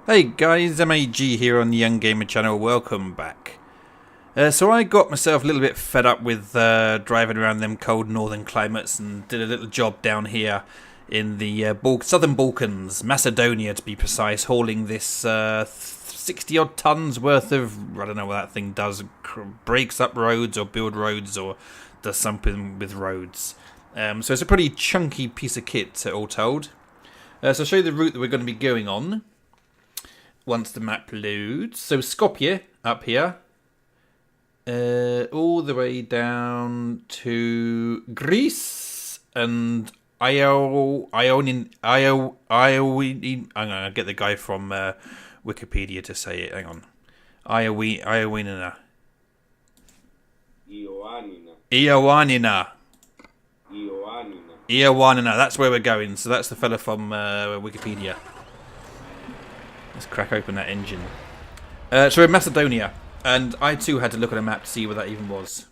Hey guys, MAG here on the Young Gamer channel, welcome back. So I got myself a little bit fed up with driving around them cold northern climates and did a little job down here in the southern Balkans, Macedonia to be precise, hauling this 60 odd tons worth of, I don't know what that thing does, breaks up roads or build roads or does something with roads. So it's a pretty chunky piece of kit all told. So I'll show you the route that we're going to be going on once the map loads. So Skopje up here, all the way down to Greece and I'm gonna get the guy from Wikipedia to say it. Hang on, Ioannina. Ioannina. That's where we're going. So that's the fella from Wikipedia. Let's crack open that engine. So we're in Macedonia, and I too had to look at a map to see where that even was.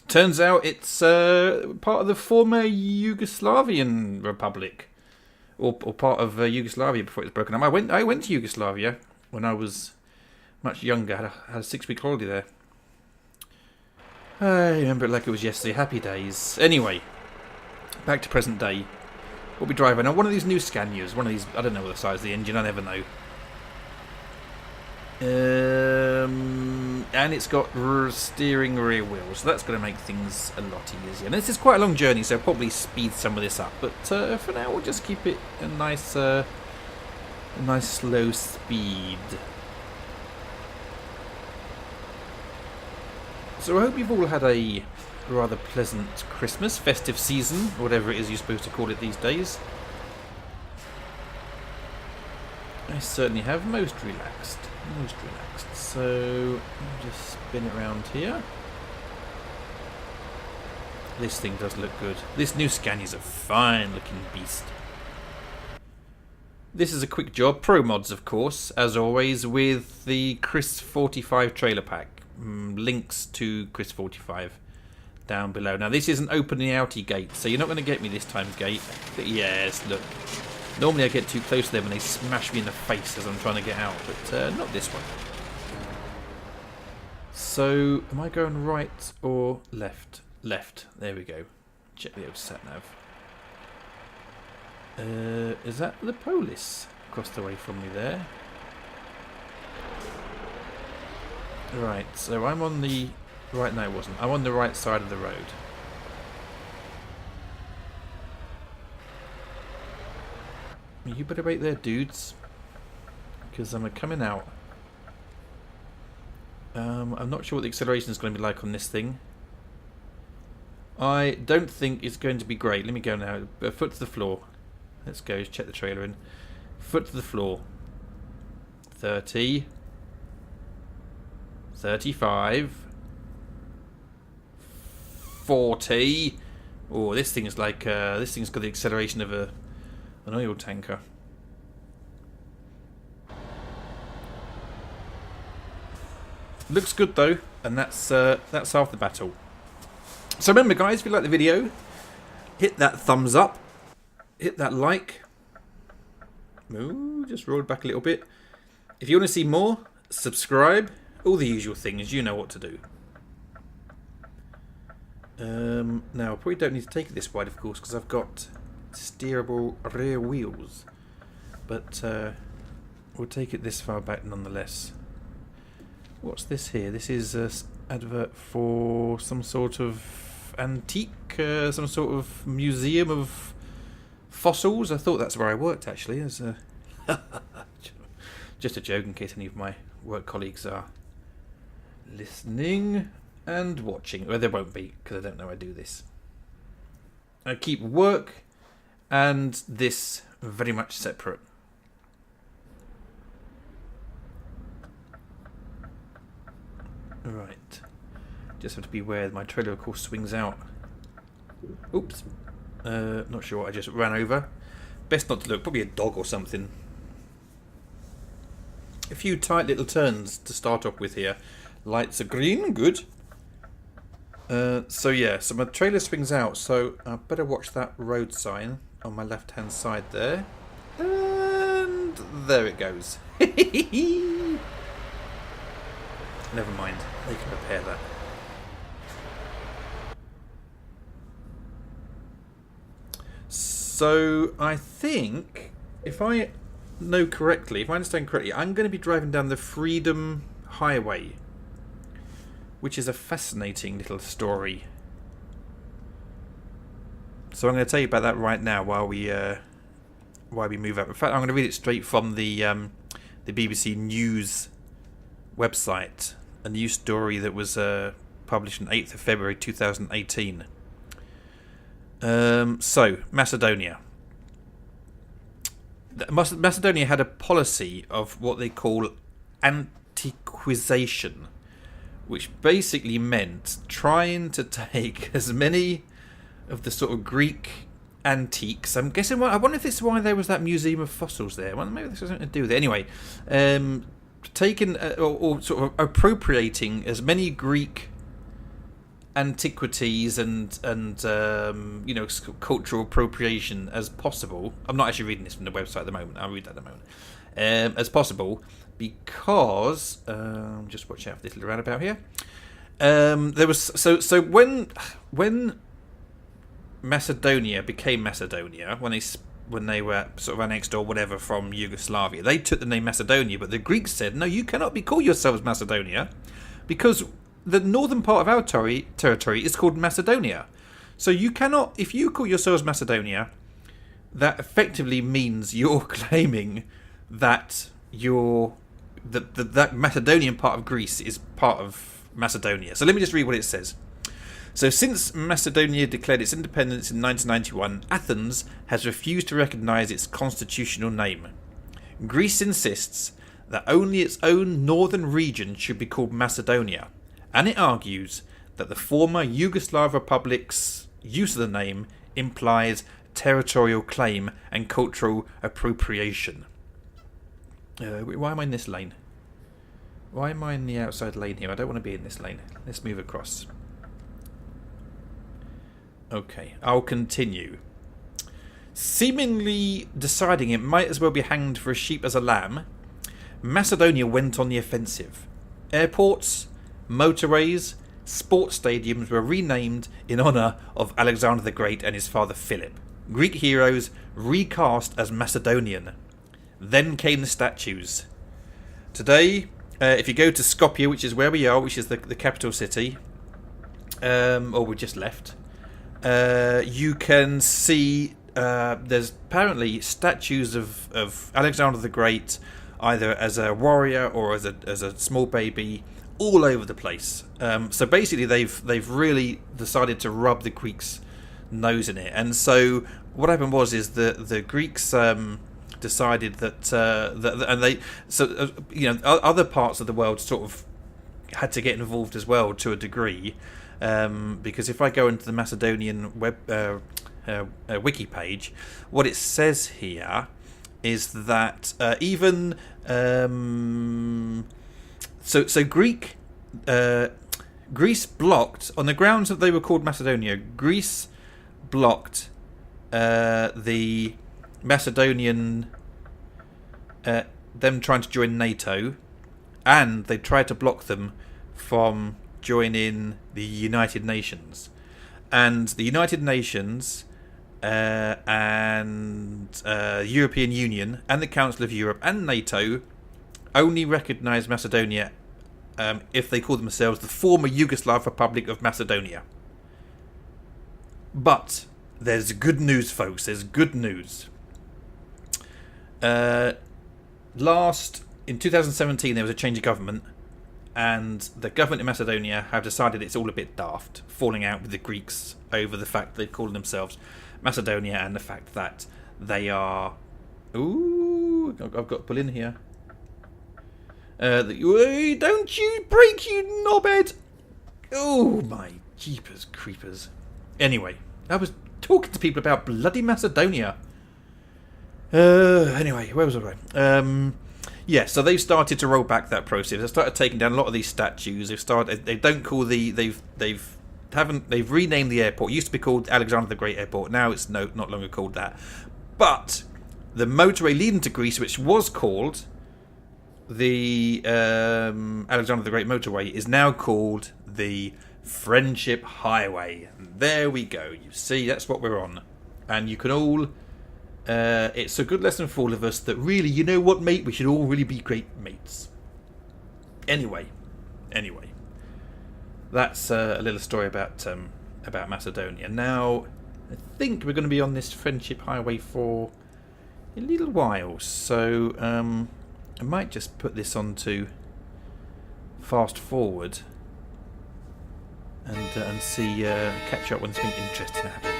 Turns out it's part of the former Yugoslavian Republic, or part of Yugoslavia before it was broken up. I went to Yugoslavia when I was much younger. I had a 6-week holiday there. I remember it like it was yesterday. Happy days. Anyway, back to present day. What we driving now? One of these new Scanias. One of these. I don't know the size of the engine. I never know. And it's got steering rear wheels, so that's going to make things a lot easier. And this is quite a long journey, so I'll probably speed some of this up. But for now, we'll just keep it a nice slow speed. So I hope you've all had a rather pleasant Christmas, festive season, whatever it is you're supposed to call it these days. I certainly have. Most relaxed. So, let me just spin it around here. This thing does look good. This new Scania's a fine looking beast. This is a quick job. Pro mods, of course, as always, with the Chris 45 trailer pack. Links to Chris 45 down below. Now, this isn't opening outy gate, so you're not going to get me this time, gate. But yes, look. Normally I get too close to them and they smash me in the face as I'm trying to get out, but not this one. So, am I going right or left? Left. There we go. Check the old sat-nav. Is that the Polis across the way from me there? Right, so I'm on the... Right, no it wasn't. I'm on the right side of the road. You better wait there, dudes, because I'm coming out. I'm not sure what the acceleration is going to be like on this thing. I don't think it's going to be great. Let me go now. Foot to the floor. Let's go. Check the trailer in. Foot to the floor. 30. 35. 40. Oh, this thing is like this thing's got the acceleration of an oil tanker. Looks good though, and that's half the battle. So remember, guys, if you like the video, hit that thumbs up, hit that like. Ooh, just rolled back a little bit. If you want to see more, subscribe. All the usual things. You know what to do. Now I probably don't need to take it this wide, of course, because I've got steerable rear wheels, but we'll take it this far back nonetheless. What's this here? This is an advert for some sort of antique, some sort of museum of fossils. I thought that's where I worked actually. As a just a joke in case any of my work colleagues are listening and watching. Well, they won't be because I don't know I do this. I keep work and this very much separate. Right. Just have to be aware my trailer of course swings out. Oops. Not sure what I just ran over. Best not to look. Probably a dog or something. A few tight little turns to start off with here. Lights are green. Good. So yeah, so my trailer swings out, so I better watch that road sign on my left hand side there. And There it goes. Never mind. They can repair that. So I think, if I know correctly, if I understand correctly, I'm going to be driving down the Freedom Highway, which is a fascinating little story. So I'm going to tell you about that right now while we move up. In fact, I'm going to read it straight from the BBC News website, a news story that was published on 8th of February 2018. So, Macedonia. Macedonia had a policy of what they call antiquization, which basically meant trying to take as many of the sort of Greek antiques. I'm guessing. I wonder if this is why there was that museum of fossils there. Well, maybe this has something to do with it. Anyway, taking or sort of appropriating as many Greek antiquities and cultural appropriation as possible. I'm not actually reading this from the website at the moment. I'll read that in a moment. As possible, because just watch out for this little roundabout here. There was so when Macedonia became Macedonia, when they were sort of annexed or whatever from Yugoslavia, they took the name Macedonia, but the Greeks said, no, you cannot call yourselves Macedonia, because the northern part of our territory is called Macedonia. So you cannot, if you call yourselves Macedonia, that effectively means you're claiming that that Macedonian part of Greece is part of Macedonia. So let me just read what it says. So since Macedonia declared its independence in 1991, Athens has refused to recognise its constitutional name. Greece insists that only its own northern region should be called Macedonia, and it argues that the former Yugoslav republic's use of the name implies territorial claim and cultural appropriation. Why am I in this lane? Why am I in the outside lane here? I don't want to be in this lane. Let's move across. Okay, I'll continue. Seemingly deciding it might as well be hanged for a sheep as a lamb, Macedonia went on the offensive. Airports, motorways, sports stadiums were renamed in honour of Alexander the Great and his father Philip. Greek heroes recast as Macedonian. Then came the statues. Today, if you go to Skopje, which is where we are, which is the capital city, or we just left, you can see there's apparently statues of Alexander the Great, either as a warrior or as a small baby, all over the place. So basically, they've really decided to rub the Greeks' nose in it. And so what happened is the Greeks decided that and they other parts of the world sort of had to get involved as well to a degree. Because if I go into the Macedonian web wiki page, what it says here is that even so Greece blocked, on the grounds that they were called Macedonia, Greece blocked the Macedonian them trying to join NATO, and they tried to block them from joining the United Nations. And the United Nations and European Union and the Council of Europe and NATO only recognise Macedonia if they call themselves the former Yugoslav Republic of Macedonia. But there's good news, folks. There's good news. In 2017, there was a change of government, and the government in Macedonia have decided it's all a bit daft, falling out with the Greeks over the fact they call themselves Macedonia and the fact that they are... Ooh, I've got to pull in here. Don't you break, you knobhead! Oh, my jeepers creepers. Anyway, I was talking to people about bloody Macedonia. Anyway, where was I? Yeah, so they've started to roll back that process. They've started taking down a lot of these statues. They've renamed the airport. It used to be called Alexander the Great Airport. Now it's not longer called that. But the motorway leading to Greece, which was called the Alexander the Great Motorway, is now called the Friendship Highway. And there we go. You see, that's what we're on. And you can all... it's a good lesson for all of us that really, you know what, mate? We should all really be great mates. Anyway. That's a little story about Macedonia. Now, I think we're going to be on this Friendship Highway for a little while. So, I might just put this onto fast forward and see catch up when something interesting happens.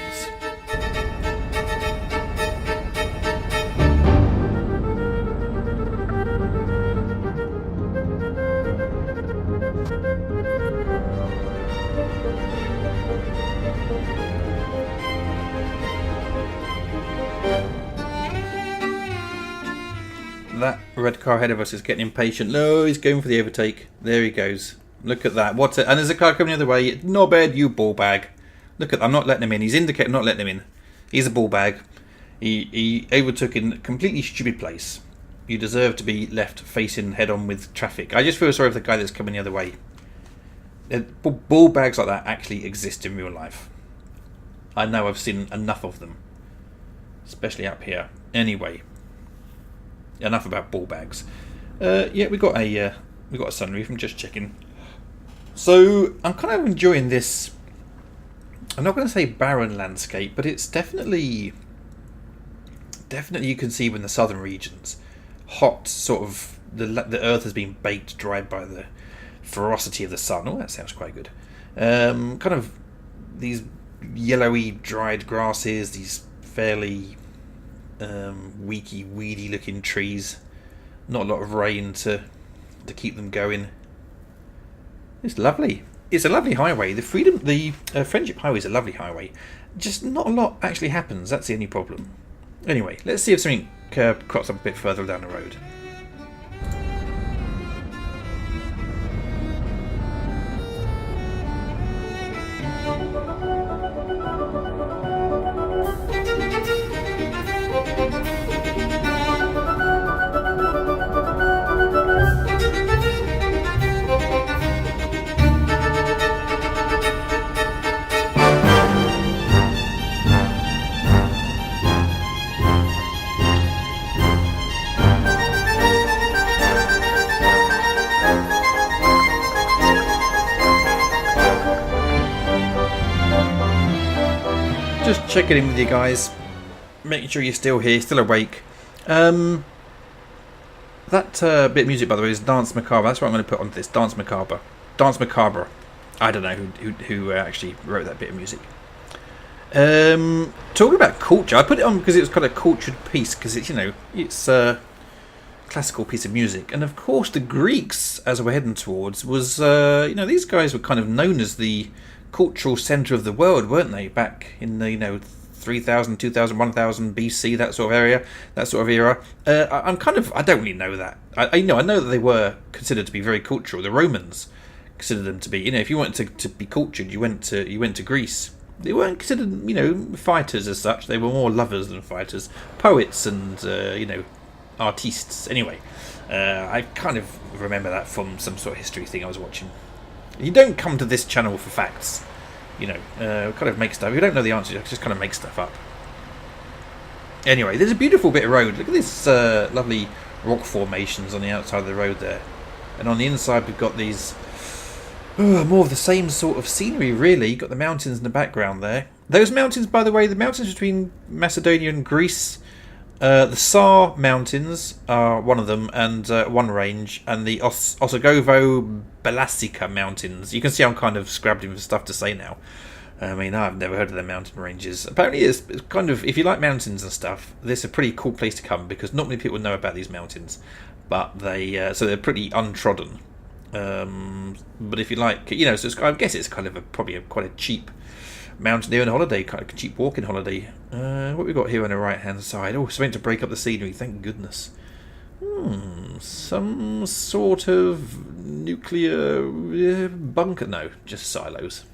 That red car ahead of us is getting impatient. No, he's going for the overtake. There he goes. Look at that. What's it? And there's a car coming the other way. No bad, you ball bag. Look at that. I'm not letting him in. He's indicating not letting him in. He's a ball bag. He overtook in a completely stupid place. You deserve to be left facing head on with traffic. I just feel sorry for the guy that's coming the other way. Ball bags like that actually exist in real life. I know, I've seen enough of them. Especially up here. Anyway. Enough about ball bags. Yeah, we got a sunroof. I'm just checking. So I'm kind of enjoying this. I'm not going to say barren landscape, but it's definitely you can see in the southern regions, hot sort of the earth has been baked dry by the ferocity of the sun. Oh, that sounds quite good. Kind of these yellowy dried grasses, these fairly weedy looking trees, not a lot of rain to keep them going. It's lovely. It's a lovely highway. The Friendship Highway is a lovely highway. Just not a lot actually happens. That's the only problem. Anyway, let's see if something crops up a bit further down the road. Just checking in with you guys, making sure you're still here, still awake. That bit of music, by the way, is Dance Macabre. That's what I'm going to put onto this. Dance Macabre. Dance Macabre. I don't know who actually wrote that bit of music. Talking about culture, I put it on because it was kind of a cultured piece, because it's, you know, it's a classical piece of music. And of course the Greeks, as we're heading towards, was, you know, these guys were kind of known as the cultural centre of the world, weren't they, back in the, you know, 3000, 2000, 1000 BC, that sort of area, that sort of era. I don't really know that. I know that they were considered to be very cultural. The Romans considered them to be, you know, if you wanted to be cultured, you went to Greece. They weren't considered, you know, fighters as such. They were more lovers than fighters, poets and you know, artistes. Anyway, I kind of remember that from some sort of history thing I was watching. You don't come to this channel for facts, you know, kind of make stuff. If you don't know the answer, you just kind of make stuff up. Anyway, there's a beautiful bit of road. Look at this lovely rock formations on the outside of the road there. And on the inside we've got these, more of the same sort of scenery, really. You've got the mountains in the background there. Those mountains, by the way, the mountains between Macedonia and Greece, the Sar Mountains are one of them, and one range, and the Osogovo Belasica Mountains. You can see I'm kind of scrabbling for stuff to say now. I mean, I've never heard of the mountain ranges. Apparently it's kind of, if you like mountains and stuff, this is a pretty cool place to come, because not many people know about these mountains, but they so they're pretty untrodden. But if you like, you know, so I guess it's kind of probably quite a cheap mountaineering holiday, kind of cheap walking holiday. What we got here on the right hand side? Oh, something to break up the scenery, thank goodness. Some sort of nuclear bunker. No, just silos.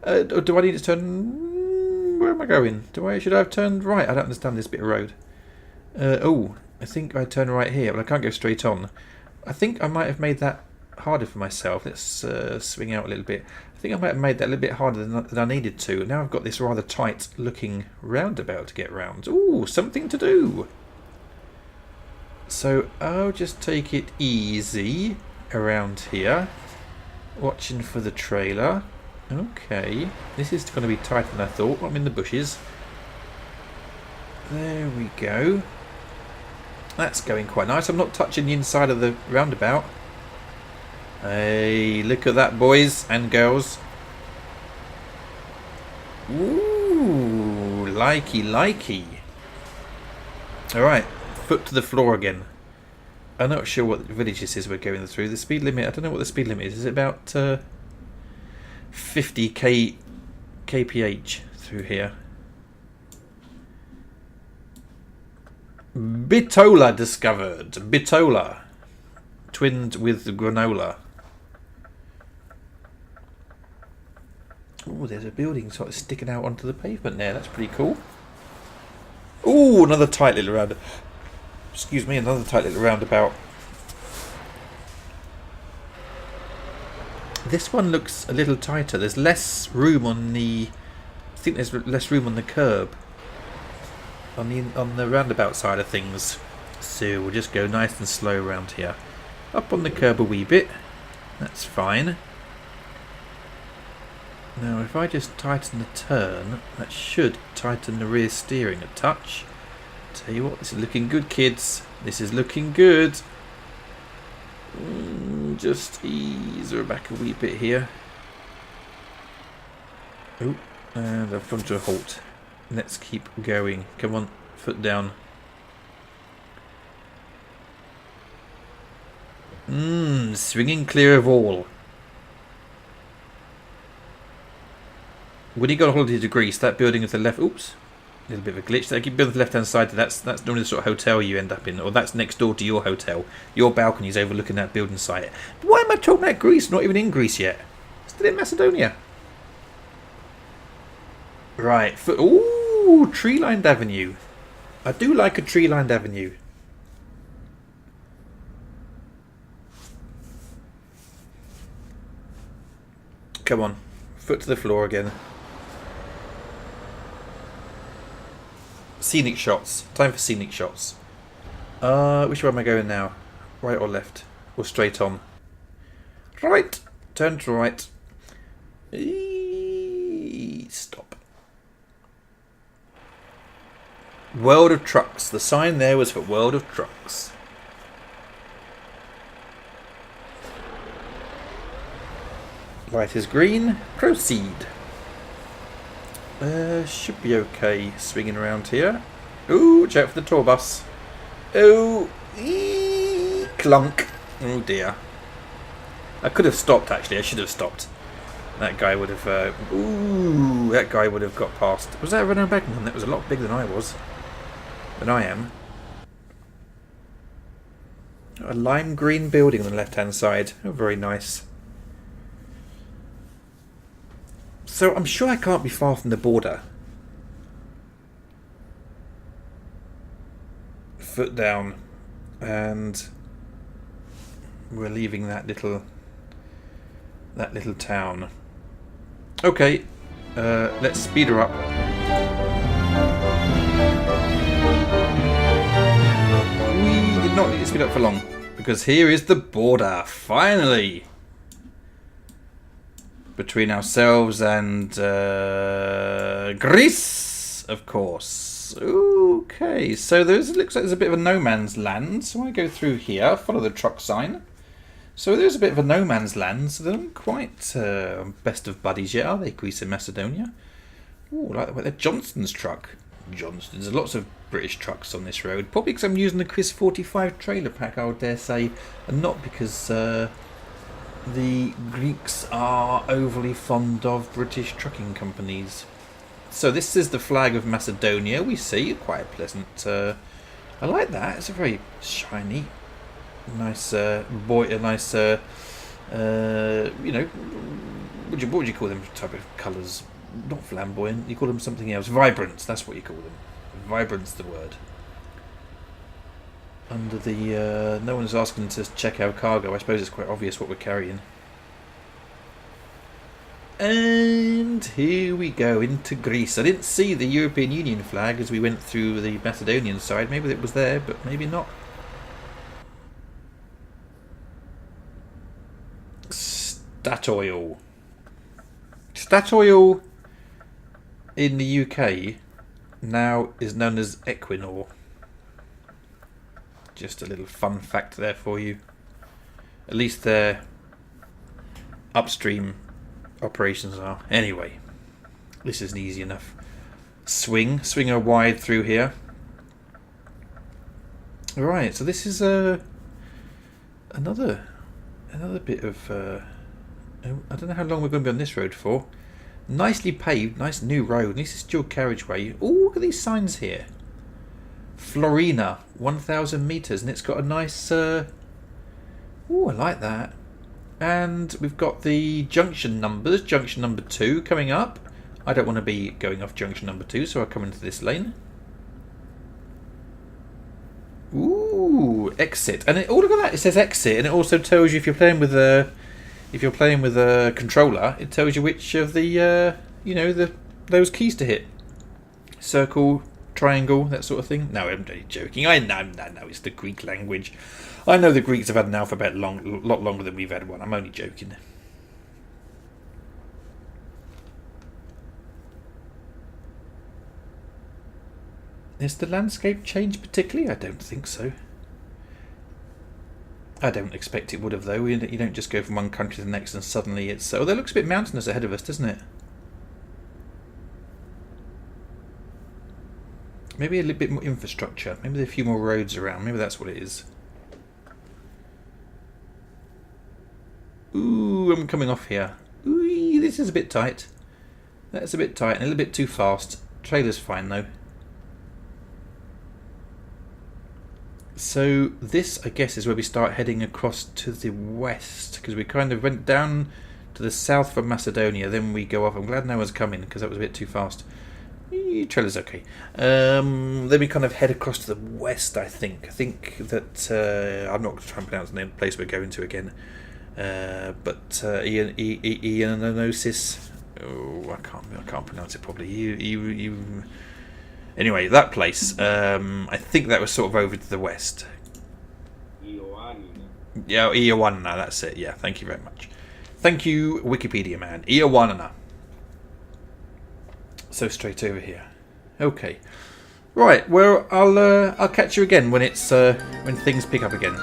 Do I need to turn? Where am I going? Should I have turned right? I don't understand this bit of road. Oh, I think I turn right here, but I can't go straight on. I think I might have made that harder for myself. Let's swing out a little bit. I think I might have made that a little bit harder than I needed to. Now I've got this rather tight looking roundabout to get round. Ooh, something to do. So I'll just take it easy around here. Watching for the trailer. Okay, this is going to be tighter than I thought. I'm in the bushes. There we go. That's going quite nice. I'm not touching the inside of the roundabout. Hey, look at that, boys and girls. Ooh, likey, likey. Alright, foot to the floor again. I'm not sure what village this is we're going through. The speed limit, I don't know what the speed limit is. Is it about 50 kph through here? Bitola discovered. Bitola. Twinned with granola. Oh, there's a building sort of sticking out onto the pavement there. That's pretty cool. Oh, another tight little roundabout. Excuse me, another tight little roundabout. This one looks a little tighter. There's less room on the... I think there's less room on the curb. On the roundabout side of things. So we'll just go nice and slow around here. Up on the curb a wee bit. That's fine. Now if I just tighten the turn, that should tighten the rear steering a touch. Tell you what, this is looking good, kids. This is looking good. Just ease her back a wee bit here. Oh, and I've come to a halt. Let's keep going. Come on, foot down. Swinging clear of all. When you go on holiday to Greece, that building with the left... Oops. A little bit of a glitch. That building with the left-hand side, that's normally the sort of hotel you end up in. Or that's next door to your hotel. Your balcony's overlooking that building site. But why am I talking about Greece? Not even in Greece yet. Still in Macedonia. Right. Ooh, tree-lined avenue. I do like a tree-lined avenue. Come on. Foot to the floor again. Scenic shots. Time for scenic shots. Which way am I going now? Right or left? Or straight on? Right. Turn to right. Stop. World of Trucks. The sign there was for World of Trucks. Light is green. Proceed. Should be okay swinging around here. Ooh, watch out for the tour bus. Oh, clunk. Oh dear. I could have stopped actually. I should have stopped. That guy would have. That guy would have got past. Was that a Renault Magnum? That was a lot bigger than I was. Than I am. A lime green building on the left-hand side. Oh, very nice. So I'm sure I can't be far from the border. Foot down, and we're leaving that little town. Okay, let's speed her up. We did not need to speed up for long because here is the border. Finally. Between ourselves and Greece, of course. Okay, so looks like there's a bit of a no man's land. So I go through here, follow the truck sign. So there's a bit of a no man's land. So they're not quite best of buddies yet, are they, Greece and Macedonia? Ooh, like they're Johnston's truck. Johnston's. There's lots of British trucks on this road. Probably because I'm using the Chris 45 trailer pack, I would dare say, and not because the Greeks are overly fond of British trucking companies. So this is the flag of Macedonia. We see quite pleasant. I like that. It's a very shiny, nice nice. You know, what would you call them type of colours? Not flamboyant. You call them something else. Vibrant. That's what you call them. Vibrant's the word. under the... no one's asking to check our cargo. I suppose it's quite obvious what we're carrying. And here we go into Greece. I didn't see the European Union flag as we went through the Macedonian side. Maybe it was there, but maybe not. Statoil. Statoil in the UK now is known as Equinor. Just a little fun fact there for you. At least their upstream operations are. Anyway, this isn't easy enough. Swing her wide through here. Right, so this is another bit of I don't know how long we're going to be on this road for. Nicely paved, nice new road. This is dual carriageway. Oh, look at these signs here. Florina, 1,000 metres, and it's got a nice I like that. And we've got the junction numbers. Junction number 2 coming up. I don't want to be going off junction number 2, so I'll come into this lane. Ooh, exit. And oh, look at that, it says exit, and it also tells you if you're playing with a controller, it tells you which of the those keys to hit. Circle, triangle, that sort of thing. No, I'm only joking. I know, it's the Greek language. I know the Greeks have had an alphabet a lot longer than we've had one. I'm only joking. Has the landscape changed particularly? I don't think so. I don't expect it would have, though. You don't just go from one country to the next and suddenly it's... Oh, that looks a bit mountainous ahead of us, doesn't it? Maybe a little bit more infrastructure. Maybe there are a few more roads around. Maybe that's what it is. Ooh, I'm coming off here. Ooh, this is a bit tight. That's a bit tight and a little bit too fast. Trailer's fine, though. So this, I guess, is where we start heading across to the west, because we kind of went down to the south from Macedonia, then we go off. I'm glad no one's coming, because that was a bit too fast. Trailer's okay. Then we kind of head across to the west, I think. I think that, I'm not going to try and pronounce the name of the place we're going to again, but Ionosis. Oh, I can't pronounce it properly. Anyway, that place, I think that was sort of over to the west. Yeah, Ioannina, that's it. Yeah, thank you very much. Thank you, Wikipedia man. Ioannina. So straight over here. Okay. Right, well, I'll catch you again when it's when things pick up again.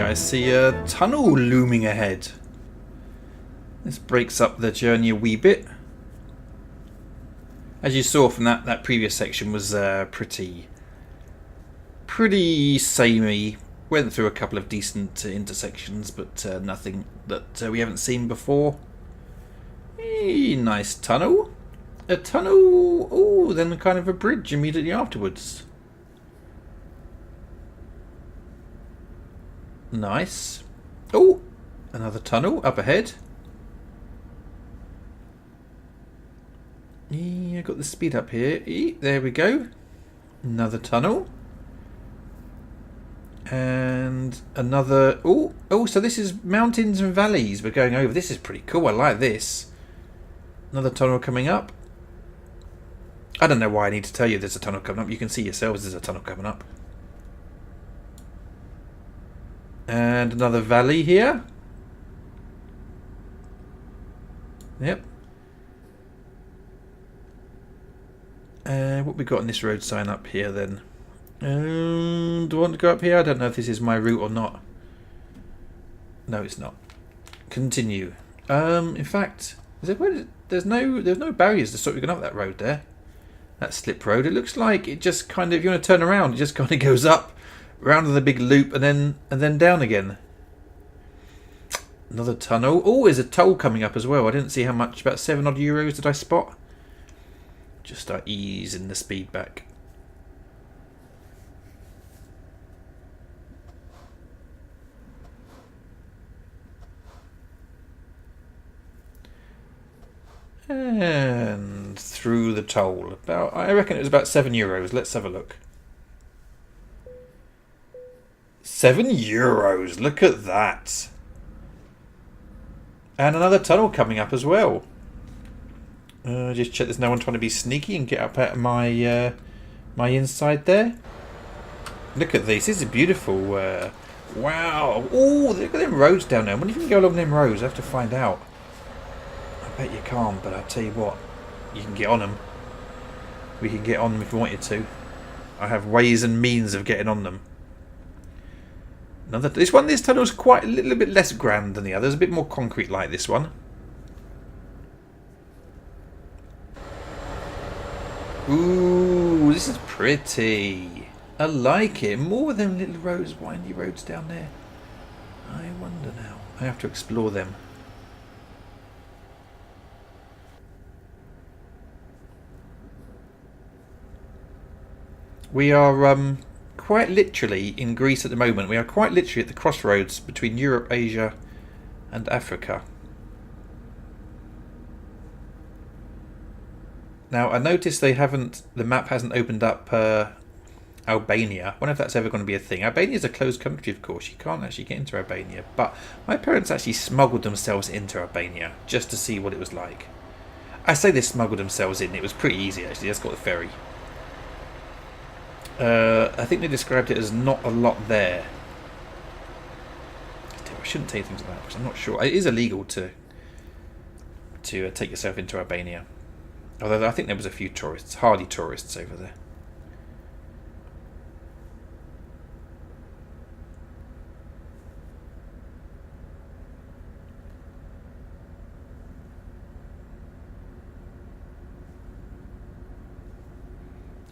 I see a tunnel looming ahead. This breaks up the journey a wee bit. As you saw from that previous section was pretty samey. Went through a couple of decent intersections, but nothing that we haven't seen before. Nice tunnel. A tunnel. Oh, then kind of a bridge immediately afterwards. Nice. Oh, another tunnel up ahead. Yeah, got the speed up here. There we go. Another tunnel. And another... Oh, so this is mountains and valleys we're going over. This is pretty cool. I like this. Another tunnel coming up. I don't know why I need to tell you there's a tunnel coming up. You can see yourselves there's a tunnel coming up. And another valley here. Yep. What we got on this road sign up here then? Do I want to go up here? I don't know if this is my route or not. No, it's not. Continue. In fact, there's no barriers to stop you going up that road there. That slip road. It looks like it just kind of, if you want to turn around, it just kind of goes up, round the big loop, and then down again. Another tunnel. Oh, there's a toll coming up as well. I didn't see how much. About €7 odd did I spot? Just start easing the speed back. And through the toll. I reckon it was about €7. Let's have a look. €7. Look at that. And another tunnel coming up as well. Just check there's no one trying to be sneaky and get up out of my my inside there. Look at this. This is beautiful. Wow. Oh, look at them roads down there. I wonder if you can go along them roads. I have to find out. I bet you can't, but I'll tell you what. You can get on them. We can get on them if we wanted to. I have ways and means of getting on them. This tunnel's quite a little bit less grand than the others. A bit more concrete like this one. Ooh, this is pretty. I like it. More of them little roads, windy roads down there. I wonder now. I have to explore them. We are quite literally in Greece at the moment. We are quite literally at the crossroads between Europe, Asia and Africa. Now I noticed the map hasn't opened up Albania. I wonder if that's ever going to be a thing. Albania is a closed country, of course. You can't actually get into Albania. But my parents actually smuggled themselves into Albania just to see what it was like. I say they smuggled themselves in. It was pretty easy actually. Just got the ferry. I think they described it as not a lot there. I shouldn't tell you things like that because I'm not sure. It is illegal to take yourself into Albania. Although I think there was a few tourists, hardy tourists over there.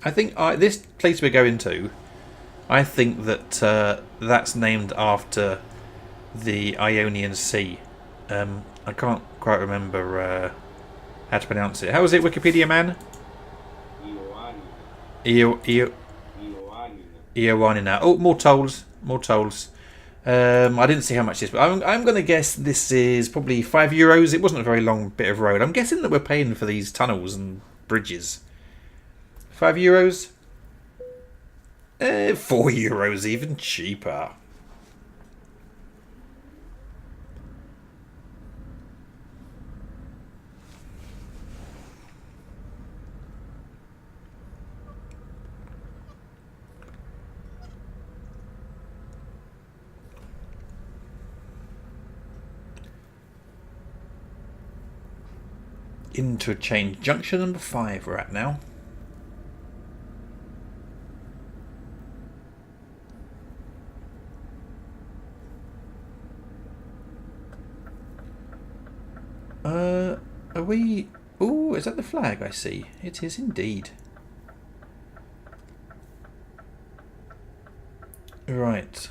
I think this place we're going to, I think that that's named after the Ionian Sea. I can't quite remember how to pronounce it. How is it, Wikipedia man? Ioannina. Oh, more tolls. More tolls. I didn't see how much this, but I'm going to guess this is probably €5. It wasn't a very long bit of road. I'm guessing that we're paying for these tunnels and bridges. €5? €4 even cheaper. Interchange junction number 5 we're at now. Are we... Oh, is that the flag I see? It is indeed. Right.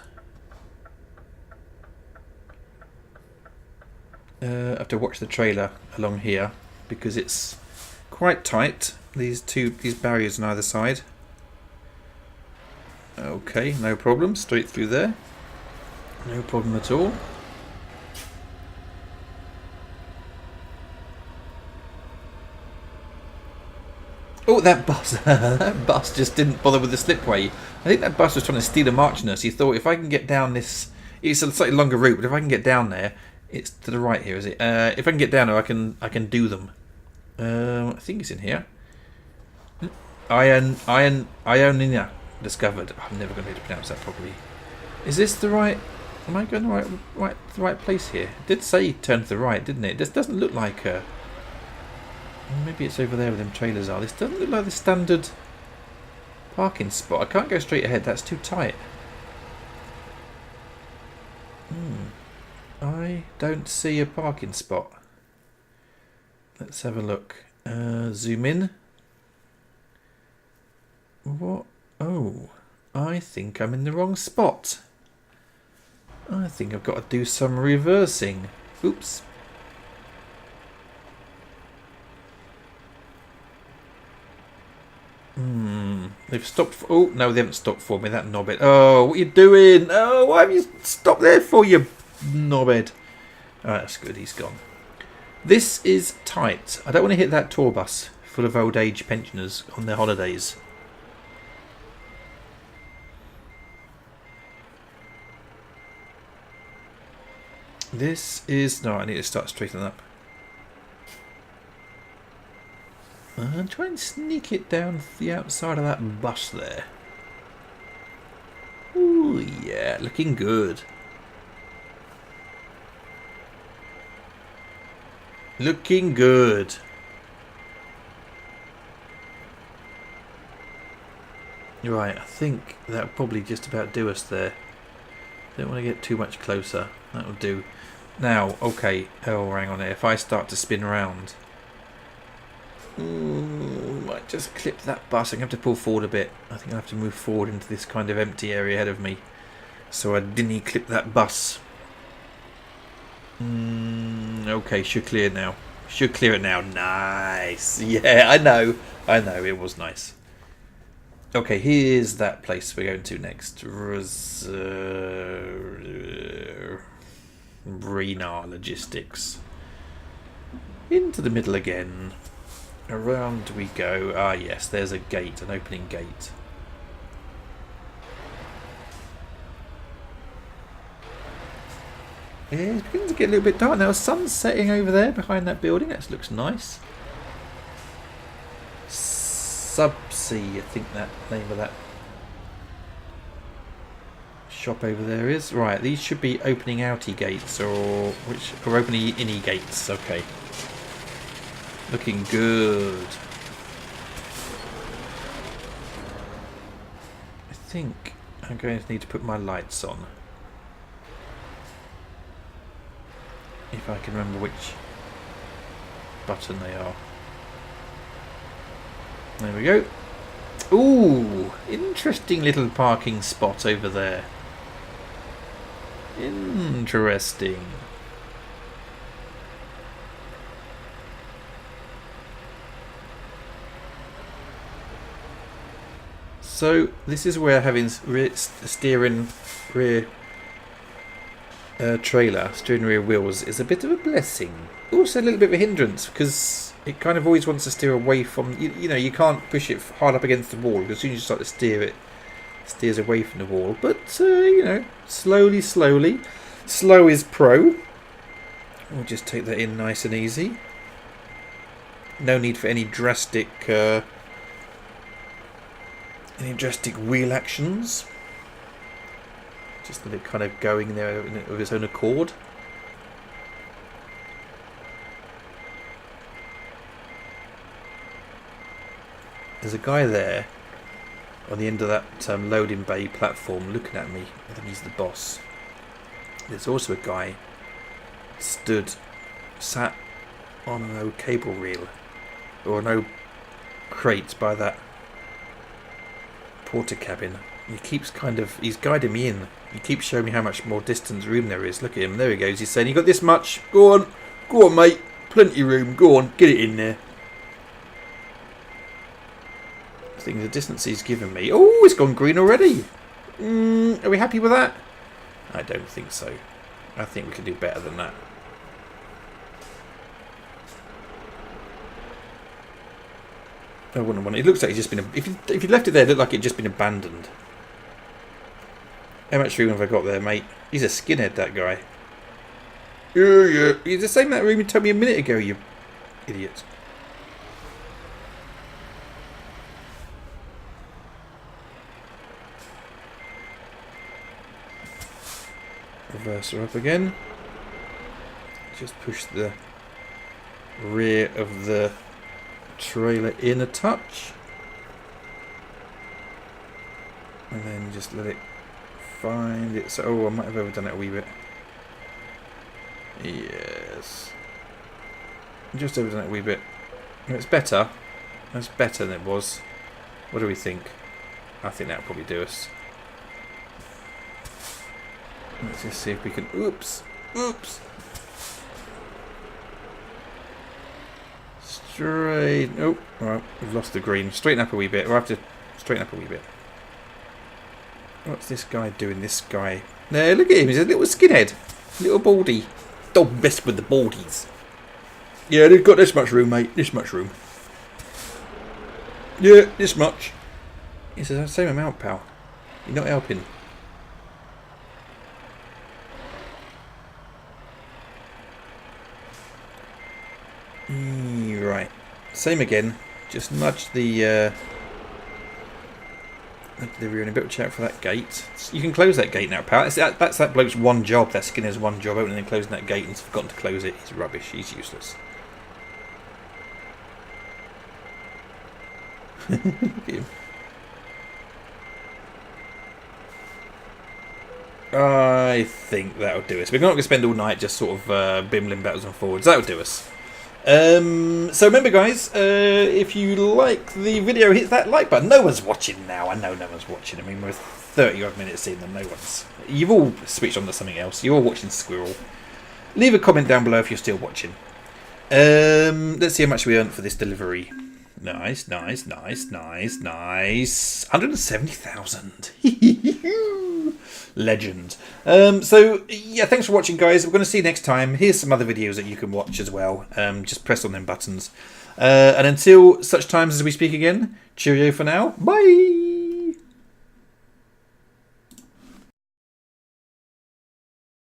I have to watch the trailer along here because it's quite tight. These barriers on either side. Okay, no problem. Straight through there. No problem at all. Oh, that bus! That bus just didn't bother with the slipway. I think that bus was trying to steal a march nurse. He thought if I can get down this, it's a slightly longer route, but if I can get down there, it's to the right here, is it? If I can get down there, I can do them. I think it's in here. Ioannina discovered. I'm never going to be able to pronounce that properly. Is this the right? Am I going the right place here? It did say turn to the right, didn't it? This doesn't look like a. Maybe it's over there where them trailers are. This doesn't look like the standard parking spot. I can't go straight ahead. That's too tight. I don't see a parking spot. Let's have a look. Zoom in. What? Oh, I think I'm in the wrong spot. I think I've got to do some reversing. Oops. They've stopped. Oh, no, they haven't stopped for me. That knobhead. Oh, what are you doing? Oh, why have you stopped there for, you knobhead? Oh, that's good. He's gone. This is tight. I don't want to hit that tour bus full of old age pensioners on their holidays. This is... No, I need to start straightening up. And try and sneak it down the outside of that bus there. Ooh, yeah, looking good. Looking good. Right, I think that'll probably just about do us there. Don't want to get too much closer. That'll do. Now, okay. Oh, hang on there. If I start to spin around... might just clip that bus. I'm going to have to pull forward a bit. I think I have to move forward into this kind of empty area ahead of me. So I didn't clip that bus. Okay, should clear now. Should clear it now. Nice. Yeah, I know. I know, it was nice. Okay, here's that place we're going to next. Renar Logistics. Into the middle again. Around we go. Ah, yes, there's a gate, an opening gate. Yeah, it's beginning to get a little bit dark now. Sun's setting over there behind that building. That looks nice. Subsea, I think that name of that shop over there is. Right, these should be opening outy gates or opening inny gates. Okay. Looking good. I think I'm going to need to put my lights on. If I can remember which button they are. There we go. Ooh, interesting little parking spot over there. Interesting. So this is where having steering rear trailer, steering rear wheels is a bit of a blessing. Also a little bit of a hindrance because it kind of always wants to steer away from, you know, you can't push it hard up against the wall because as soon as you start to steer it, steers away from the wall. But, you know, slowly. Slow is pro. We'll just take that in nice and easy. No need for any drastic wheel actions. Just let it kind of going there of its own accord. There's a guy there on the end of that loading bay platform looking at me. I think he's the boss. There's also a guy sat on an old cable reel or an old crate by that porter cabin. He's guiding me in. He keeps showing me how much more distance room there is. Look at him, there he goes. He's saying, you got this much, go on mate, plenty of room, go on, get it in there. I think the distance he's given me, oh, it's gone green already. Are we happy with that? I don't think so. I think we can do better than that. I wouldn't want it. It looks like it's just been... If you left it there, it looked like it'd just been abandoned. How much room have I got there, mate? He's a skinhead, that guy. Yeah. He's the same that room you told me a minute ago, you idiot. Reverser up again. Just push the rear of the trailer in a touch. And then just let it find it. So, oh, I might have overdone it a wee bit. Yes. Just overdone it a wee bit. It's better. It's better than it was. What do we think? I think that'll probably do us. Let's just see if we can... Oops! Oops! Straight... Oh, alright. We've lost the green. Straighten up a wee bit. We'll have to straighten up a wee bit. What's this guy doing? This guy... No, look at him. He's a little skinhead. Little baldy. Don't mess with the baldies. Yeah, they've got this much room, mate. This much room. Yeah, this much. It's the same amount, pal. You're not helping. Right. Same again. Just nudge the rear end a bit. Watch out for that gate. You can close that gate now, pal. That's that bloke's one job. That skinner's one job, opening and closing that gate, and he's forgotten to close it. He's rubbish. He's useless. Look at him. I think that'll do us. We're not going to spend all night just sort of bimbling backwards and forwards. That'll do us. So remember, guys, if you like the video, hit that like button. No one's watching now. I know no one's watching. I mean, we're 30-odd minutes in and no one's... You've all switched on to something else. You're all watching Squirrel. Leave a comment down below if you're still watching. Let's see how much we earned for this delivery. Nice, nice, nice, nice, nice. 170,000. Legend. So, yeah, thanks for watching, guys. We're going to see you next time. Here's some other videos that you can watch as well. Just press on them buttons. And until such times as we speak again, cheerio for now. Bye!